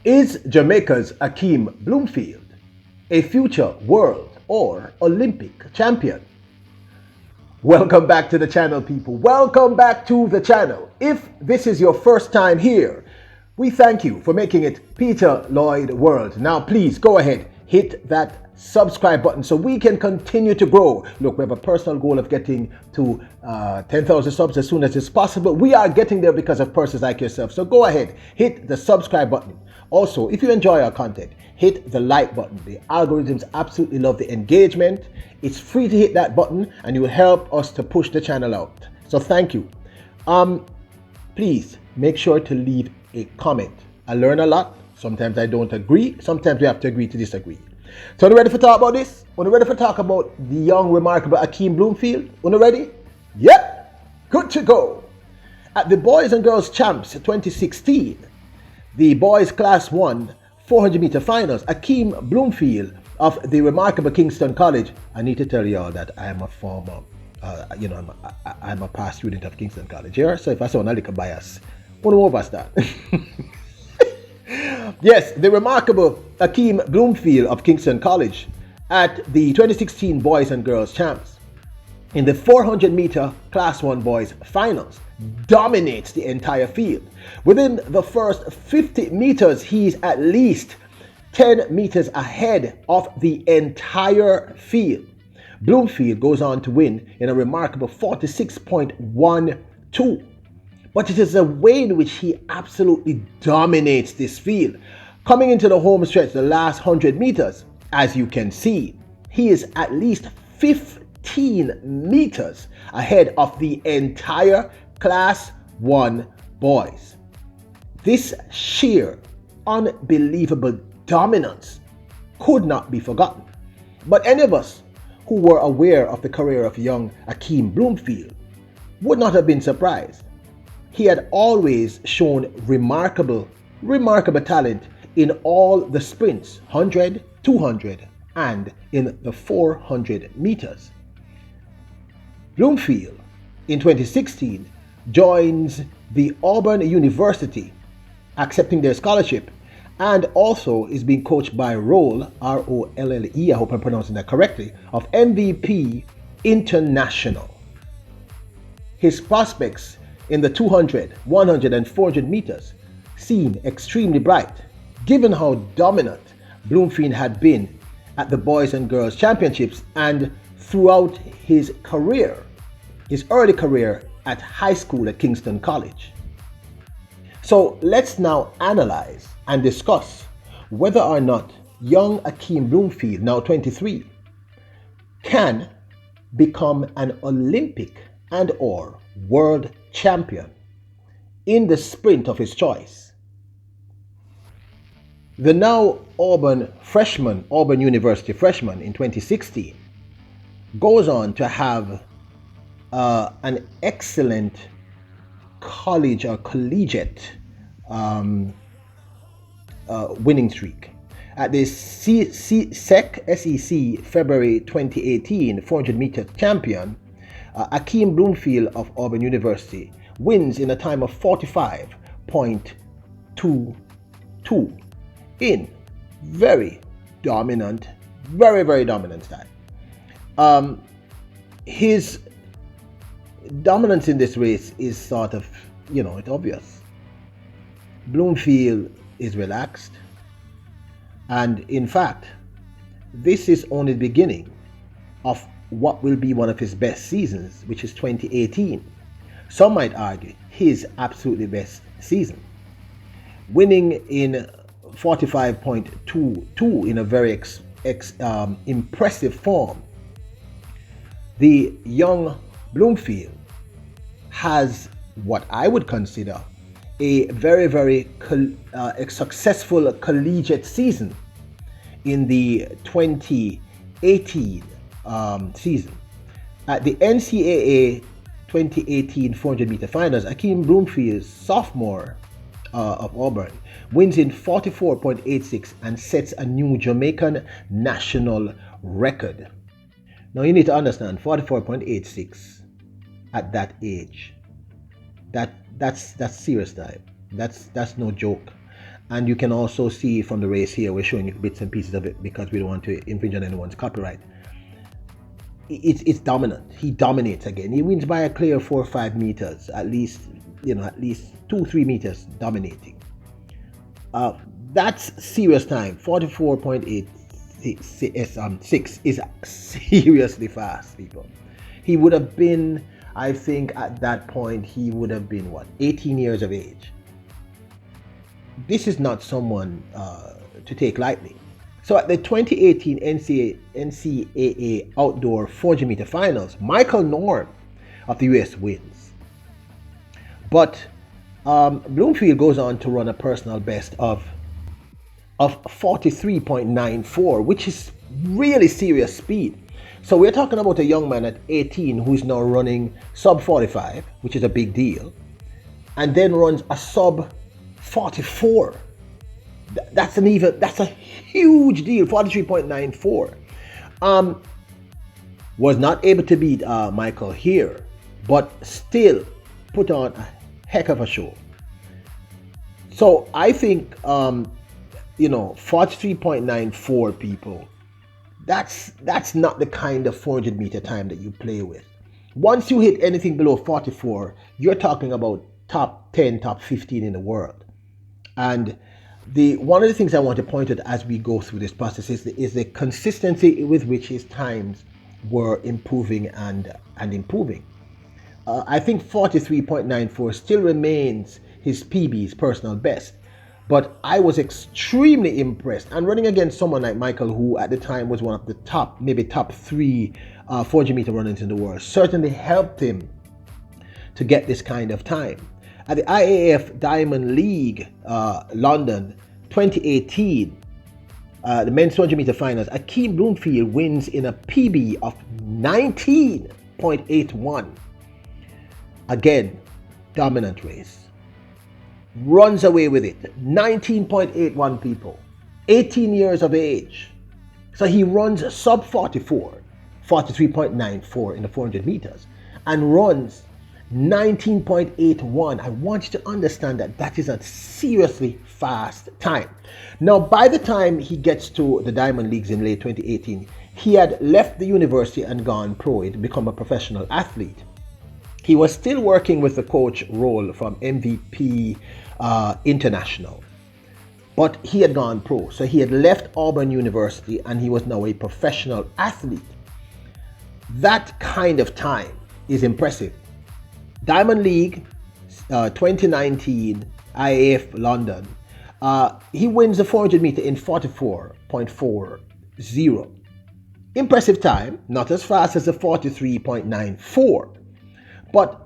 Is Jamaica's Akeem Bloomfield a future world or Olympic champion? Welcome back to the channel, people. Welcome back to the channel. If this is your first time here, we thank you for making it Peter Lloyd World. Now, please go ahead, hit that subscribe button so we can continue to grow. Look, we have a personal goal of getting to 10,000 subs as soon as it's possible. We are getting there because of persons like yourself. So go ahead, hit the subscribe button. Also, if you enjoy our content, hit the like button. The algorithms absolutely love the engagement. It's free to hit that button and you will help us to push the channel out. So thank you. Please make sure to leave a comment. I learn a lot. Sometimes I don't agree. Sometimes we have to agree to disagree. So, are you ready for talk about this? Are you ready for talk about the young, remarkable Akeem Bloomfield? Are you ready? Yep, good to go. At the Boys and Girls Champs 2016, the Boys Class 1 400-meter finals, Akeem Bloomfield of the remarkable Kingston College. I need to tell you all that I am a former, I'm a past student of Kingston College here. So if I sound a little biased, what was that? Yes, the remarkable Akeem Bloomfield of Kingston College at the 2016 Boys and Girls Champs in the 400-meter Class 1 Boys Finals dominates the entire field. Within the first 50 meters, he's at least 10 meters ahead of the entire field. Bloomfield goes on to win in a remarkable 46.12. But it is a way in which he absolutely dominates this field. Coming into the home stretch, the last 100 meters, as you can see, he is at least 15 meters ahead of the entire Class 1 boys. This sheer, unbelievable dominance could not be forgotten. But any of us who were aware of the career of young Akeem Bloomfield would not have been surprised. He had always shown remarkable talent in all the sprints, 100, 200, and in the 400 meters. Bloomfield, in 2016, joins the Auburn University, accepting their scholarship, and also is being coached by Rolle, R-O-L-L-E, I hope I'm pronouncing that correctly, of MVP International. His prospects in the 200, 100, and 400 meters seem extremely bright, given how dominant Bloomfield had been at the Boys and Girls Championships and throughout his career, his early career at high school at Kingston College. So let's now analyze and discuss whether or not young Akeem Bloomfield, now 23, can become an Olympic and or world champion in the sprint of his choice. The now Auburn University freshman in 2016 goes on to have an excellent college or collegiate winning streak. At the SEC February 2018 400-meter champion, Akeem Bloomfield of Auburn University wins in a time of 45.22 in very dominant style. His dominance in this race is sort of, it's obvious. Bloomfield is relaxed, and in fact, this is only the beginning of what will be one of his best seasons, which is 2018. Some might argue his absolutely best season. Winning in 45.22 in a very impressive form. The young Bloomfield has what I would consider a very successful collegiate season in the 2018 season. At the NCAA 2018 400-meter finals, Akeem Bloomfield, sophomore of Auburn, wins in 44.86 and sets a new Jamaican national record. Now you need to understand, 44.86 at that age, that's serious time. That's no joke. And you can also see from the race here, we're showing you bits and pieces of it because we don't want to infringe on anyone's copyright. It's dominant. He dominates again. He wins by a clear 4 or 5 meters, at least 2-3 meters dominating. That's serious time. 44.86 is seriously fast, people. He would have been, I think at that point, he would have been 18 years of age. This is not someone to take lightly. So at the 2018 NCAA Outdoor 400 meter finals, Michael Norm of the US wins. But Bloomfield goes on to run a personal best of 43.94, which is really serious speed. So we're talking about a young man at 18 who's now running sub 45, which is a big deal, and then runs a sub 44. That's a huge deal. 43.94. Was not able to beat Michael here, but still put on a heck of a show. So I think 43.94 people. That's not the kind of 400 meter time that you play with. Once you hit anything below 44, you're talking about top 10, top 15 in the world. And one of the things I want to point out as we go through this process is the consistency with which his times were improving and improving. I think 43.94 still remains his PB's personal best. But I was extremely impressed. And running against someone like Michael, who at the time was one of the top 3 400 meter runners in the world, certainly helped him to get this kind of time. At the IAF Diamond League London 2018, the men's 200 meter finals, Akeem Bloomfield wins in a PB of 19.81. Again, dominant race. Runs away with it. 19.81 people. 18 years of age. So he runs sub 44, 43.94 in the 400 meters, and runs 19.81. I want you to understand that is a seriously fast time. Now, by the time he gets to the Diamond Leagues in late 2018, he had left the university and gone pro to become a professional athlete. He was still working with the coach role from MVP International, but he had gone pro. So he had left Auburn University and he was now a professional athlete. That kind of time is impressive. Diamond League 2019 IAF London, he wins the 400 meter in 44.40. Impressive time, not as fast as the 43.94. But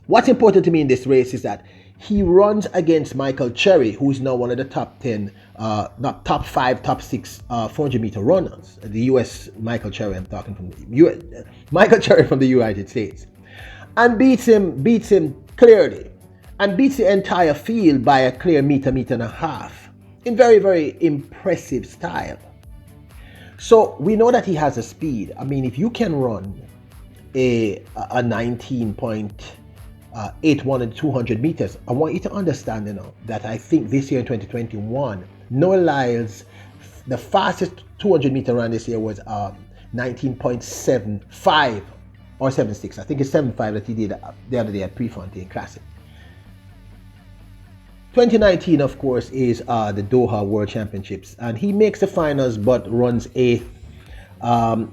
what's important to me in this race is that he runs against Michael Cherry, who is now one of the top 10, not top 5, top 6 400 meter runners. The US Michael Cherry, I'm talking from the US, Michael Cherry from the United States, and beats him clearly, and beats the entire field by a clear meter and a half in very, very impressive style. So we know that he has a speed. I mean, if you can run a 19.81 in 200 meters, I want you to understand, that I think this year in 2021, Noah Lyles, the fastest 200 meter run this year was 19.75 or 76. I think it's 75 that he did the other day at Prefontaine Classic. 2019, of course, is the Doha World Championships, and he makes the finals but runs 8th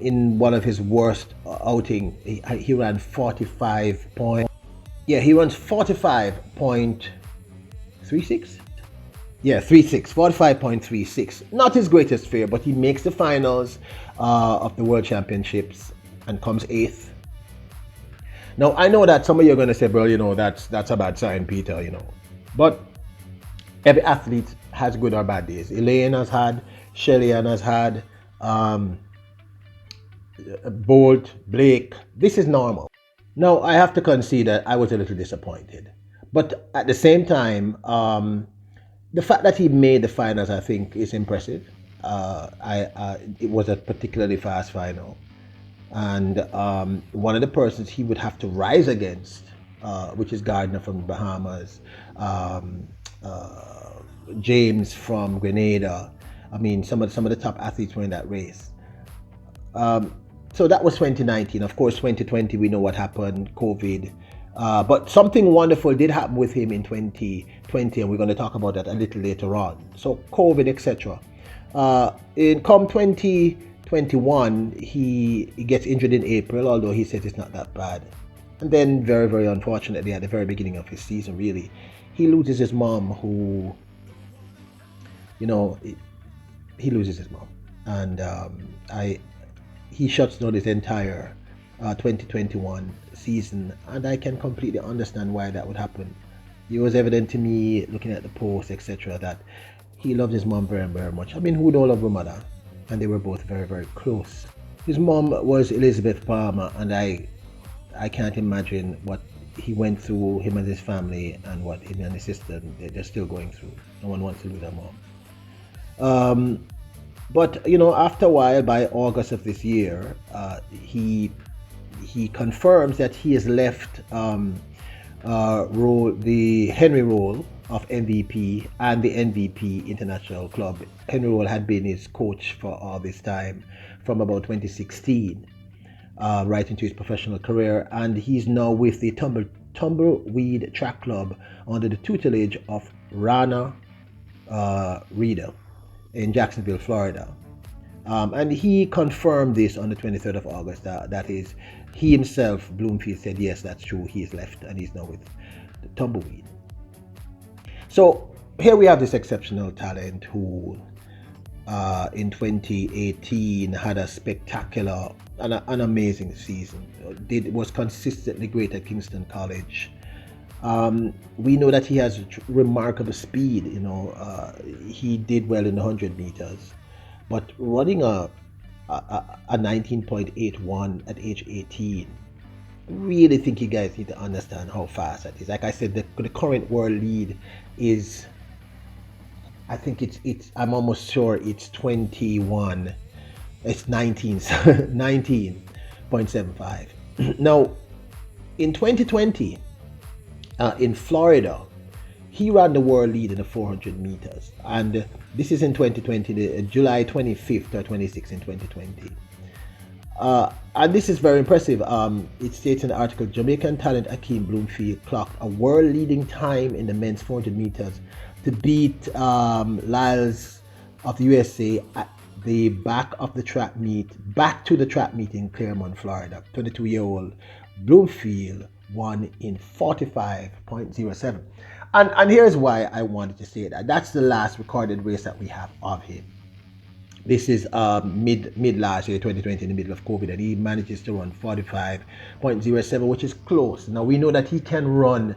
in one of his worst outing. He ran 45 point. Yeah, he runs 45.36. Yeah, 45.36. Not his greatest fare, but he makes the finals of the World Championships and comes 8th. Now, I know that some of you are going to say, bro, that's a bad sign, Peter, But every athlete has good or bad days. Elaine has had, Shelly-Ann has had, Bolt, Blake. This is normal. Now, I have to concede that I was a little disappointed. But at the same time, the fact that he made the finals, I think, is impressive. It was a particularly fast final. And one of the persons he would have to rise against, which is Gardner from the Bahamas, James from Grenada. I mean, some of the top athletes were in that race. So that was 2019. Of course, 2020, we know what happened, COVID. But something wonderful did happen with him in 2020, and we're going to talk about that a little later on. So COVID, etc. In come 2021, he gets injured in April, although he says it's not that bad. And then, very, very unfortunately, at the very beginning of his season, really, he loses his mom, who, he loses his mom. And he shuts down his entire 2021 season, and I can completely understand why that would happen. It was evident to me, looking at the posts, etc., that he loved his mom very, very much. I mean, who don't love a mother? And they were both very, very close. His mom was Elizabeth Palmer, and I can't imagine what he went through, him and his family, and what him and his sister, they're still going through. No one wants to lose their mom. But after a while, by August of this year, he confirms that he has left the Henry role of MVP and the MVP International Club. Henry Roll had been his coach for all this time, from about 2016, right into his professional career, and he's now with the Tumbleweed Track Club under the tutelage of Rana Reeder in Jacksonville, Florida. And he confirmed this on the 23rd of August. That is, he himself, Bloomfield, said, yes, that's true. He's left and he's now with the Tumbleweed. So here we have this exceptional talent who in 2018 had a spectacular and an amazing season. Was consistently great at Kingston College. We know that he has remarkable speed. He did well in the 100 meters, but running a 19.81 at age 18, I really think you guys need to understand how fast that is. Like I said, the current world lead is, I think it's I'm almost sure it's 21. It's 19.75. Now, in 2020. In Florida, he ran the world lead in the 400 meters, and this is in 2020, July 25th or 26th in 2020. And this is very impressive. It states in the article, Jamaican talent Akeem Bloomfield clocked a world-leading time in the men's 400 meters to beat Lyles of the USA at the back to the track meet in Claremont, Florida. 22-year-old Bloomfield won in 45.07. And here's why I wanted to say that. That's the last recorded race that we have of him. This is mid last year, 2020, in the middle of COVID, and he manages to run 45.07, which is close. Now we know that he can run,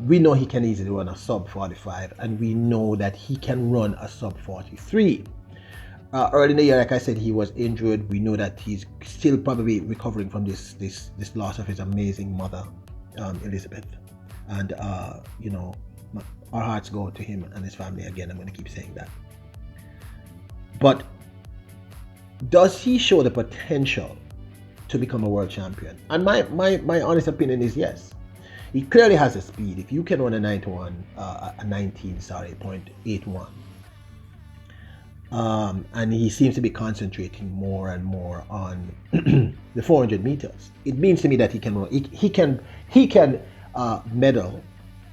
we know he can easily run a sub 45, and we know that he can run a sub 43. Early in the year, like I said, he was injured. We know that he's still probably recovering from this loss of his amazing mother, Elizabeth. And our hearts go to him and his family again. I'm going to keep saying that. But does he show the potential to become a world champion? And my honest opinion is yes. He clearly has the speed. If you can run a 19.81. And he seems to be concentrating more and more on the 400 meters. It means to me that he can run. He can medal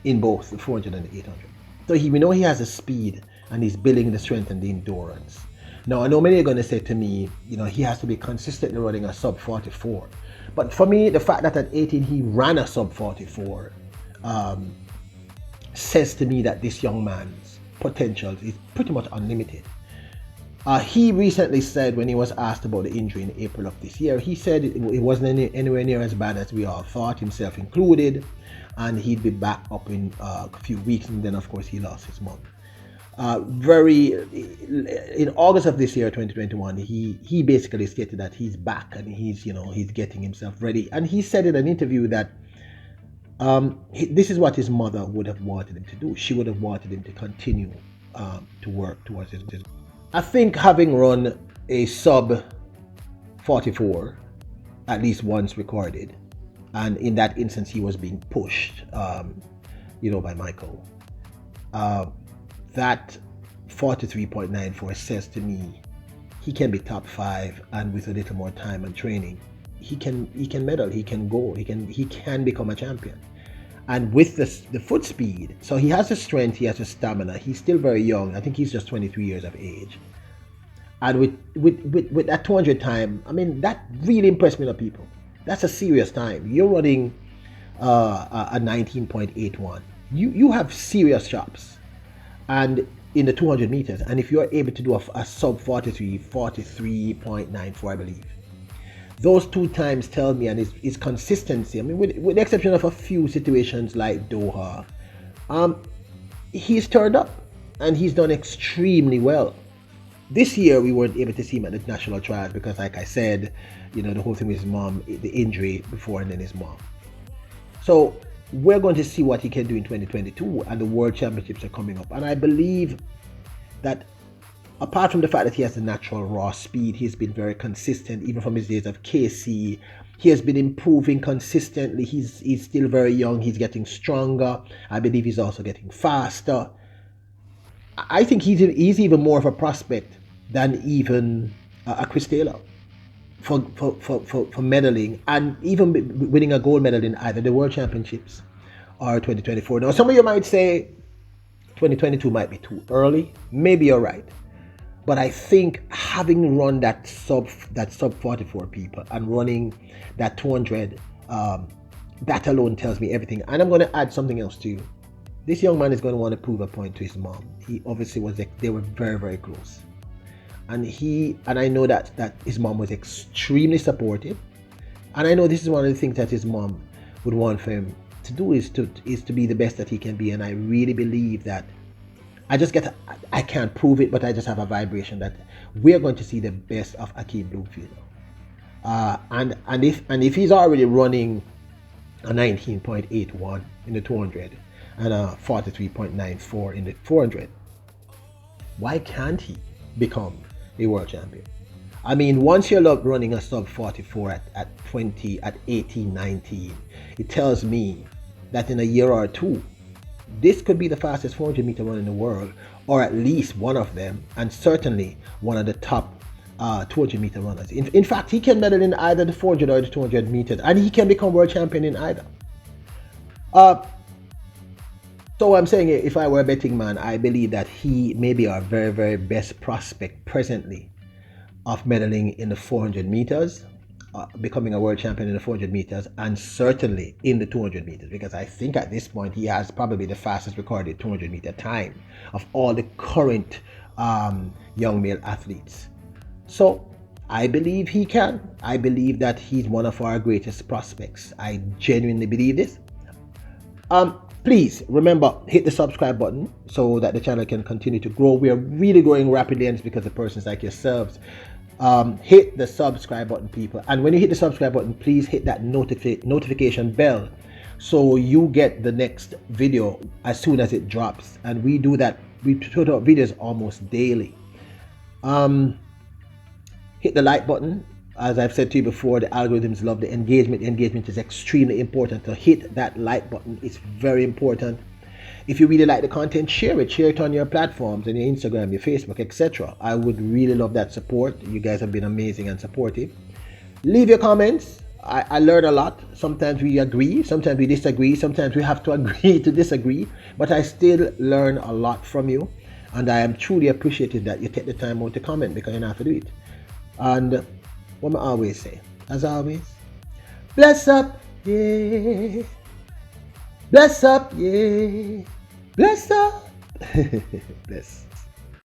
in both the 400 and the 800. So we know he has the speed, and he's building the strength and the endurance. Now I know many are going to say to me, he has to be consistently running a sub 44. But for me, the fact that at 18 he ran a sub 44 says to me that this young man's potential is pretty much unlimited. He recently said, when he was asked about the injury in April of this year, he said it wasn't anywhere near as bad as we all thought, himself included, and he'd be back up in a few weeks. And then, of course, he lost his mom. In August of this year, 2021, he basically stated that he's back and he's getting himself ready. And he said in an interview that this is what his mother would have wanted him to do. She would have wanted him to continue to work towards his. I think having run a sub 44 at least once recorded, and in that instance he was being pushed, by Michael. that 43.94 says to me he can be top 5, and with a little more time and training, he can medal, he can go, he can become a champion. And with the foot speed, so he has the strength, he has the stamina. He's still very young. I think he's just 23 years of age. And with that 200 time, I mean, that really impressed me, people. That's a serious time. You're running a 19.81. You have serious chops, and in the 200 meters. And if you're able to do a sub 43.94, I believe, those 2 times tell me, and his consistency. I mean, with the exception of a few situations like Doha, he's turned up and he's done extremely well. This year we weren't able to see him at the national trials because, like I said, the whole thing with his mom, the injury before and then his mom. So we're going to see what he can do in 2022, and the World Championships are coming up. And I believe that apart from the fact that he has the natural raw speed, he's been very consistent. Even from his days of KC, he has been improving consistently. He's still very young. He's getting stronger. I believe he's also getting faster. I think he's even more of a prospect than even a Chris Taylor for medaling, and even winning a gold medal in either the World Championships or 2024. Now, some of you might say 2022 might be too early. Maybe you're right. But I think having run that sub 44 people and running that 200, that alone tells me everything. And I'm going to add something else to you. This young man is going to want to prove a point to his mom. He obviously they were very, very close. And I know that his mom was extremely supportive. And I know this is one of the things that his mom would want for him to do is to be the best that he can be. And I really believe that I can't prove it, but I just have a vibration that we're going to see the best of Akeem Bloomfield. And if he's already running a 19.81 in the 200 and a 43.94 in the 400, why can't he become a world champion? I mean, once you're running a sub 44 at 18, 19, it tells me that in a year or two, this could be the fastest 400 meter run in the world, or at least one of them, and certainly one of the top 200 meter runners. In fact, he can medal in either the 400 or the 200 meters, and he can become world champion in either. So I'm saying, if I were a betting man, I believe that he may be our very, very best prospect presently of medaling in the 400 meters, becoming a world champion in the 400 meters, and certainly in the 200 meters, because I think at this point he has probably the fastest recorded 200 meter time of all the current young male athletes. So I believe he can. I believe that he's one of our greatest prospects. I genuinely believe this. Please remember, hit the subscribe button so that the channel can continue to grow. We are really growing rapidly, and it's because of persons like yourselves. Hit the subscribe button, people, and when you hit the subscribe button, please hit that notification bell so you get the next video as soon as it drops. And we do that, we put out videos almost daily. Hit the like button. As I've said to you before, the algorithms love the engagement. The engagement is extremely important. To hit that like button, it's very important. If you really like the content, share it on your platforms, on your Instagram, your Facebook, etc. I would really love that support. You guys have been amazing and supportive. Leave your comments. I learn a lot. Sometimes we agree, sometimes we disagree, sometimes we have to agree to disagree, but I still learn a lot from you, and I am truly appreciative that you take the time out to comment, because you don't have to do it. And what I always say, as always, bless up, yeah. Bless up, yeah. Bless up. Bless.